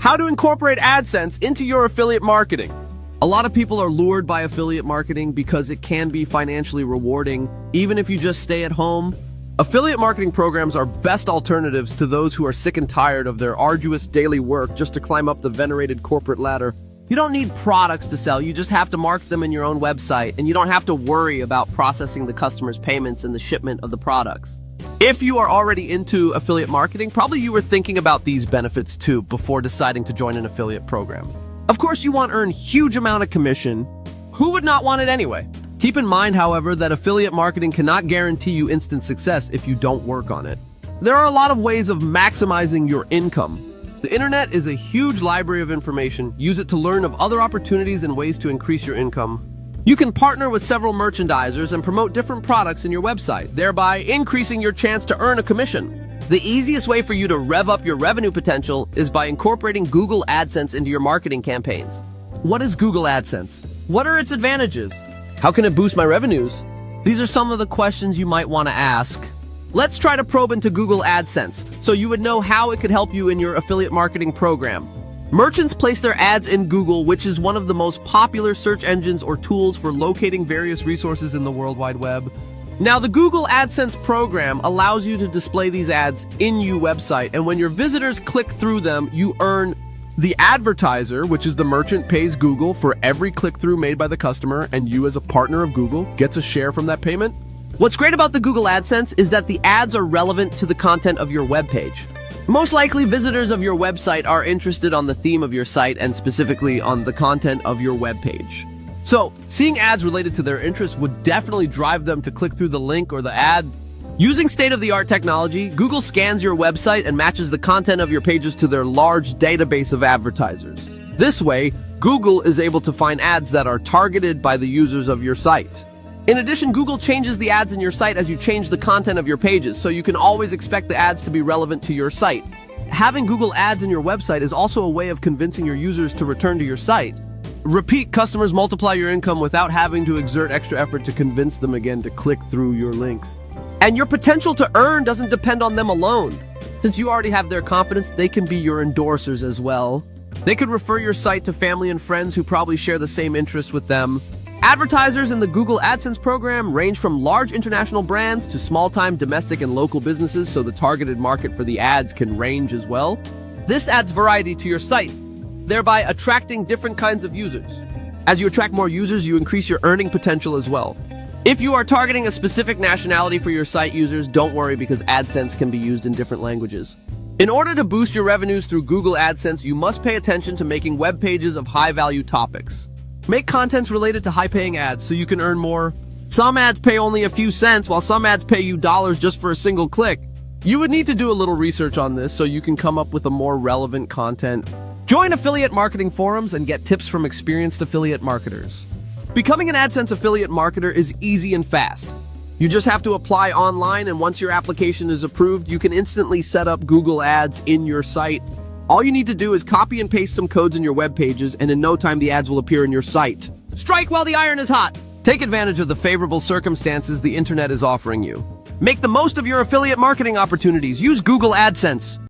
How to incorporate AdSense into your affiliate marketing. A lot of people are lured by affiliate marketing because it can be financially rewarding, even if you just stay at home. Affiliate marketing programs are best alternatives to those who are sick and tired of their arduous daily work just to climb up the venerated corporate ladder. You don't need products to sell, you just have to market them in your own website, and you don't have to worry about processing the customer's payments and the shipment of the products. If you are already into affiliate marketing, probably you were thinking about these benefits too before deciding to join an affiliate program. Of course, you want to earn huge amount of commission. Who would not want it anyway? Keep in mind, however, that affiliate marketing cannot guarantee you instant success if you don't work on it. There are a lot of ways of maximizing your income. The internet is a huge library of information. Use it to learn of other opportunities and ways to increase your income. You can partner with several merchandisers and promote different products in your website, thereby increasing your chance to earn a commission. The easiest way for you to rev up your revenue potential is by incorporating Google AdSense into your marketing campaigns. What is Google AdSense? What are its advantages? How can it boost my revenues? These are some of the questions you might want to ask. Let's try to probe into Google AdSense so you would know how it could help you in your affiliate marketing program. Merchants place their ads in Google, which is one of the most popular search engines or tools for locating various resources in the World Wide Web. Now, the Google AdSense program allows you to display these ads in your website, and when your visitors click through them, you earn. The advertiser, which is the merchant, pays Google for every click-through made by the customer, and you as a partner of Google gets a share from that payment. What's great about the Google AdSense is that the ads are relevant to the content of your web page. Most likely, visitors of your website are interested on the theme of your site and specifically on the content of your web page. So, seeing ads related to their interests would definitely drive them to click through the link or the ad. Using state-of-the-art technology, Google scans your website and matches the content of your pages to their large database of advertisers. This way, Google is able to find ads that are targeted by the users of your site. In addition, Google changes the ads in your site as you change the content of your pages, so you can always expect the ads to be relevant to your site. Having Google ads in your website is also a way of convincing your users to return to your site. Repeat customers multiply your income without having to exert extra effort to convince them again to click through your links. And your potential to earn doesn't depend on them alone. Since you already have their confidence, they can be your endorsers as well. They could refer your site to family and friends who probably share the same interests with them. Advertisers in the Google AdSense program range from large international brands to small-time domestic and local businesses, so the targeted market for the ads can range as well. This adds variety to your site, thereby attracting different kinds of users. As you attract more users, you increase your earning potential as well. If you are targeting a specific nationality for your site users, don't worry because AdSense can be used in different languages. In order to boost your revenues through Google AdSense, you must pay attention to making web pages of high-value topics. Make contents related to high-paying ads so you can earn more. Some ads pay only a few cents, while some ads pay you dollars just for a single click. You would need to do a little research on this so you can come up with a more relevant content. Join affiliate marketing forums and get tips from experienced affiliate marketers. Becoming an AdSense affiliate marketer is easy and fast. You just have to apply online, and once your application is approved, you can instantly set up Google Ads in your site. All you need to do is copy and paste some codes in your web pages, and in no time the ads will appear in your site. Strike while the iron is hot! Take advantage of the favorable circumstances the internet is offering you. Make the most of your affiliate marketing opportunities. Use Google AdSense.